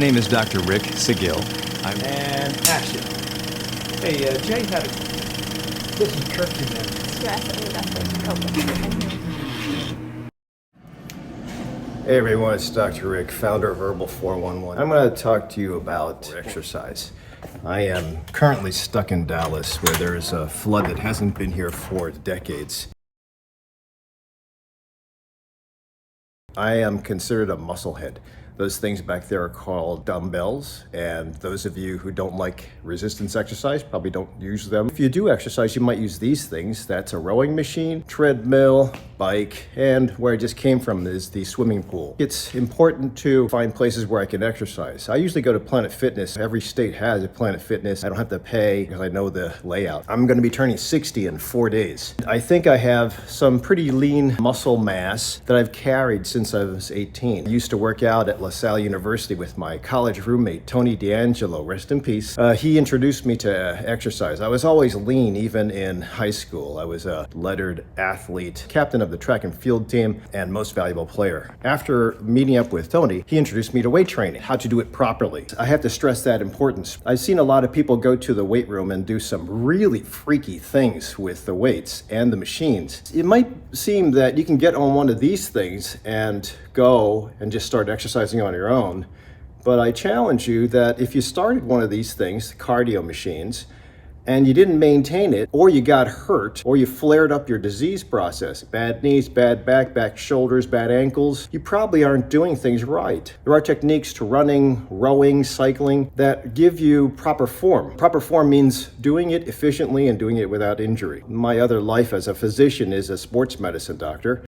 My name is Dr. Rick Seguil. And action. Hey, Jay, this is Kirk, man. Stress and coping. Hey everyone, it's Dr. Rick, founder of Herbal 411. I'm going to talk to you about exercise. I am currently stuck in Dallas where there's a flood that hasn't been here for decades. I am considered a musclehead. Those things back there are called dumbbells, and those of you who don't like resistance exercise probably don't use them. If you do exercise, you might use these things. That's a rowing machine, treadmill, bike, and where I just came from is the swimming pool. It's important to find places where I can exercise. I usually go to Planet Fitness. Every state has a Planet Fitness. I don't have to pay because I know the layout. I'm going to be turning 60 in 4 days. I think I have some pretty lean muscle mass that I've carried since I was 18. I used to work out at LaSalle University with my college roommate, Tony D'Angelo, rest in peace. He introduced me to exercise. I was always lean, even in high school. I was a lettered athlete, captain of the track and field team, and most valuable player. After meeting up with Tony, he introduced me to weight training, how to do it properly. I have to stress that importance. I've seen a lot of people go to the weight room and do some really freaky things with the weights and the machines. It might seem that you can get on one of these things and go and just start exercising on your own. But I challenge you that if you started one of these things, cardio machines, and you didn't maintain it, or you got hurt, or you flared up your disease process, bad knees, bad back, bad shoulders, bad ankles, you probably aren't doing things right. There are techniques to running, rowing, cycling that give you proper form. Proper form means doing it efficiently and doing it without injury. My other life as a physician is a sports medicine doctor.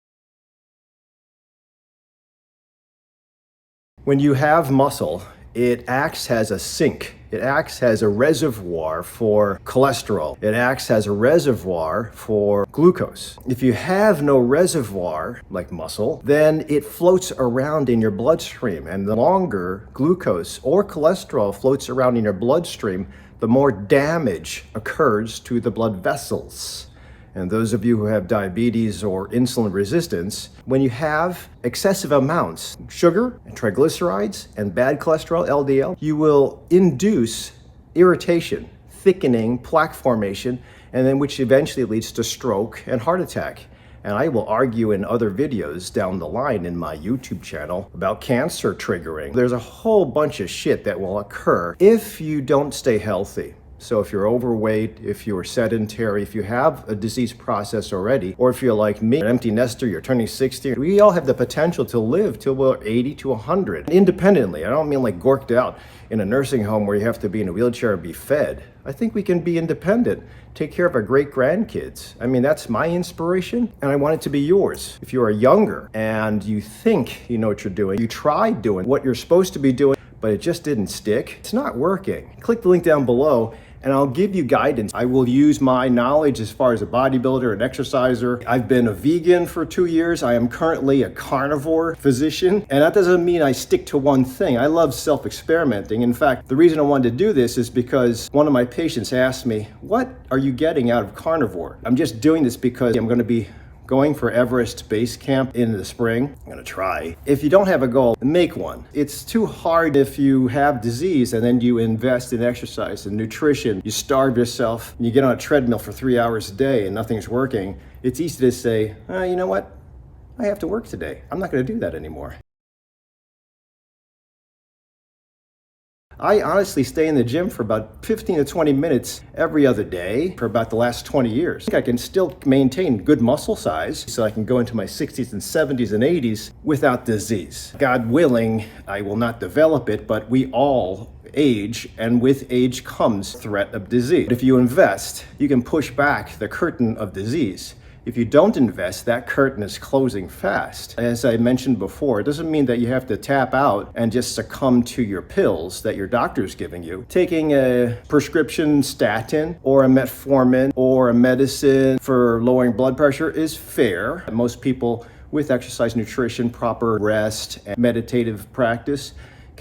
When you have muscle, it acts as a sink. It acts as a reservoir for cholesterol. It acts as a reservoir for glucose. If you have no reservoir, like muscle, then it floats around in your bloodstream. And the longer glucose or cholesterol floats around in your bloodstream, the more damage occurs to the blood vessels. And those of you who have diabetes or insulin resistance, when you have excessive amounts, sugar and triglycerides and bad cholesterol, LDL, you will induce irritation, thickening, plaque formation, and then which eventually leads to stroke and heart attack. And I will argue in other videos down the line in my YouTube channel about cancer triggering. There's a whole bunch of shit that will occur if you don't stay healthy. So if you're overweight, if you're sedentary, if you have a disease process already, or if you're like me, an empty nester, you're turning 60, we all have the potential to live till we're 80 to 100 independently. I don't mean like gorked out in a nursing home where you have to be in a wheelchair and be fed. I think we can be independent, take care of our great grandkids. I mean, that's my inspiration, and I want it to be yours. If you are younger and you think you know what you're doing, you try doing what you're supposed to be doing, but it just didn't stick, it's not working. Click the link down below and I'll give you guidance. I will use my knowledge as far as a bodybuilder and exerciser. I've been a vegan for 2 years. I am currently a carnivore physician, and that doesn't mean I stick to one thing. I love self-experimenting. In fact, the reason I wanted to do this is because one of my patients asked me, what are you getting out of carnivore? I'm just doing this because I'm gonna be going for Everest Base Camp in the spring. I'm gonna try. If you don't have a goal, make one. It's too hard if you have disease and then you invest in exercise and nutrition, you starve yourself, and you get on a treadmill for 3 hours a day and nothing's working. It's easy to say, you know what? I have to work today. I'm not gonna do that anymore. I honestly stay in the gym for about 15 to 20 minutes every other day for about the last 20 years. I think I can still maintain good muscle size so I can go into my 60s and 70s and 80s without disease. God willing, I will not develop it, but we all age, and with age comes threat of disease. If you invest, you can push back the curtain of disease. If you don't invest, that curtain is closing fast. As I mentioned before, it doesn't mean that you have to tap out and just succumb to your pills that your doctor's giving you. Taking a prescription statin or a metformin or a medicine for lowering blood pressure is fair. Most people with exercise, nutrition, proper rest, and meditative practice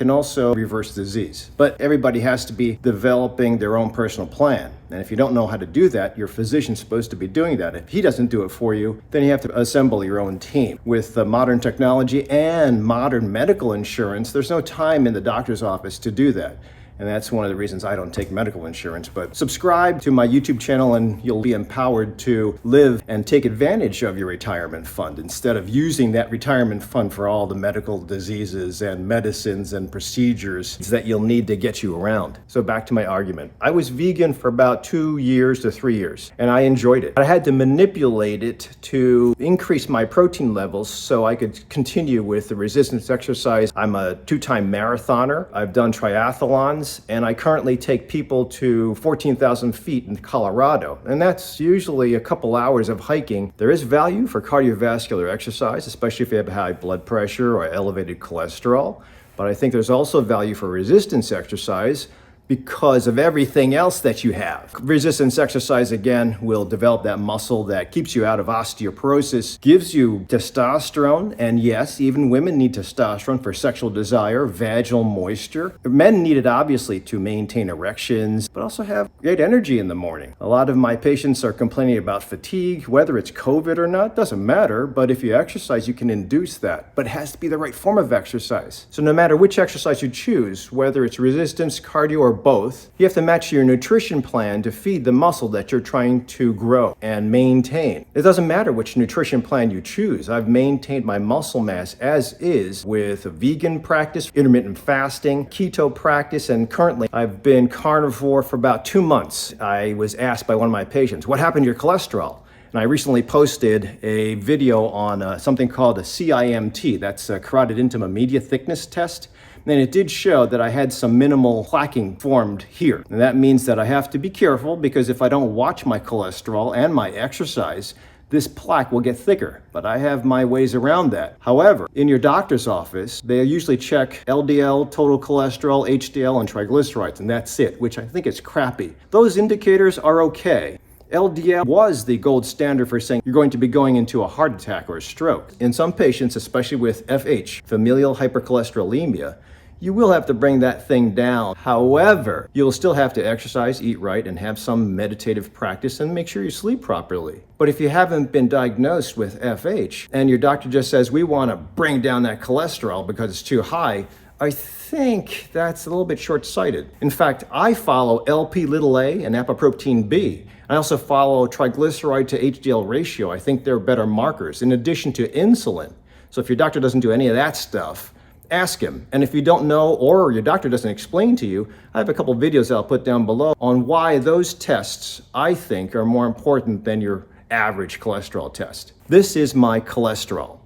can also reverse disease. But everybody has to be developing their own personal plan. And if you don't know how to do that, your physician's supposed to be doing that. If he doesn't do it for you, then you have to assemble your own team. With modern technology and modern medical insurance, there's no time in the doctor's office to do that. And that's one of the reasons I don't take medical insurance. But subscribe to my YouTube channel and you'll be empowered to live and take advantage of your retirement fund instead of using that retirement fund for all the medical diseases and medicines and procedures that you'll need to get you around. So back to my argument. I was vegan for about 2 years to 3 years and I enjoyed it. I had to manipulate it to increase my protein levels so I could continue with the resistance exercise. I'm a 2-time marathoner. I've done triathlons. And I currently take people to 14,000 feet in Colorado. And that's usually a couple hours of hiking. There is value for cardiovascular exercise, especially if you have high blood pressure or elevated cholesterol. But I think there's also value for resistance exercise because of everything else that you have. Resistance exercise, again, will develop that muscle that keeps you out of osteoporosis, gives you testosterone, and yes, even women need testosterone for sexual desire, vaginal moisture. Men need it obviously to maintain erections, but also have great energy in the morning. A lot of my patients are complaining about fatigue, whether it's COVID or not, doesn't matter, but if you exercise, you can induce that, but it has to be the right form of exercise. So no matter which exercise you choose, whether it's resistance, cardio, or both, you have to match your nutrition plan to feed the muscle that you're trying to grow and maintain. It doesn't matter which nutrition plan you choose. I've maintained my muscle mass as is with a vegan practice, intermittent fasting, keto practice, and currently I've been carnivore for about 2 months. I was asked by one of my patients, what happened to your cholesterol? And I recently posted a video on something called a CIMT, that's a carotid intima media thickness test. And it did show that I had some minimal plaquing formed here. And that means that I have to be careful because if I don't watch my cholesterol and my exercise, this plaque will get thicker, but I have my ways around that. However, in your doctor's office, they usually check LDL, total cholesterol, HDL, and triglycerides, and that's it, which I think is crappy. Those indicators are okay. LDL was the gold standard for saying you're going to be going into a heart attack or a stroke. In some patients, especially with FH, familial hypercholesterolemia, you will have to bring that thing down. However, you'll still have to exercise, eat right, and have some meditative practice and make sure you sleep properly. But if you haven't been diagnosed with FH and your doctor just says, we want to bring down that cholesterol because it's too high, I think that's a little bit short-sighted. In fact, I follow LP(a) and apoprotein B. I also follow triglyceride to HDL ratio. I think they're better markers in addition to insulin. So if your doctor doesn't do any of that stuff, ask him. And if you don't know or your doctor doesn't explain to you, I have a couple videos that I'll put down below on why those tests, I think, are more important than your average cholesterol test. This is my cholesterol.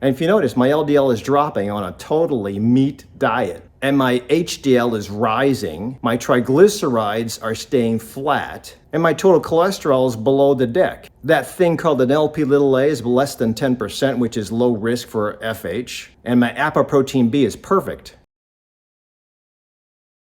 And if you notice, my LDL is dropping on a totally meat diet. And my HDL is rising, my triglycerides are staying flat, and my total cholesterol is below the deck. That thing called an LP(a) is less than 10%, which is low risk for FH, and my apoprotein B is perfect.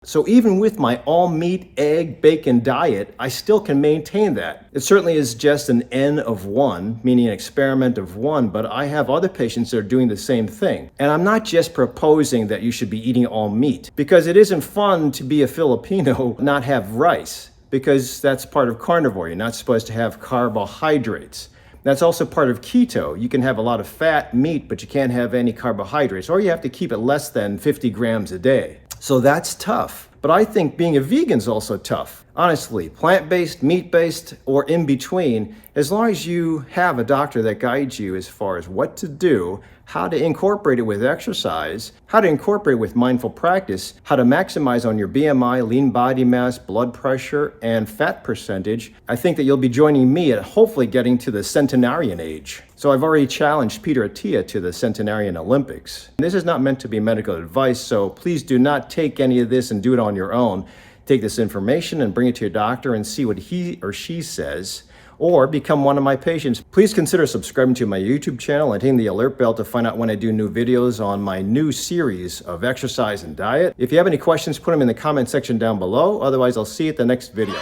So even with my all meat, egg, bacon diet, I still can maintain that. It certainly is just an N of 1, meaning an experiment of 1, but I have other patients that are doing the same thing. And I'm not just proposing that you should be eating all meat, because it isn't fun to be a Filipino not have rice, because that's part of carnivore. You're not supposed to have carbohydrates. That's also part of keto. You can have a lot of fat, meat, but you can't have any carbohydrates, or you have to keep it less than 50 grams a day. So that's tough. But I think being a vegan is also tough. Honestly, plant-based, meat-based, or in between, as long as you have a doctor that guides you as far as what to do, how to incorporate it with exercise, how to incorporate it with mindful practice, how to maximize on your BMI, lean body mass, blood pressure, and fat percentage, I think that you'll be joining me at hopefully getting to the centenarian age. So I've already challenged Peter Attia to the Centenarian Olympics. This is not meant to be medical advice, so please do not take any of this and do it on your own. Take this information and bring it to your doctor and see what he or she says, or become one of my patients. Please consider subscribing to my YouTube channel and hitting the alert bell to find out when I do new videos on my new series of exercise and diet. If you have any questions, put them in the comment section down below. Otherwise, I'll see you at the next video.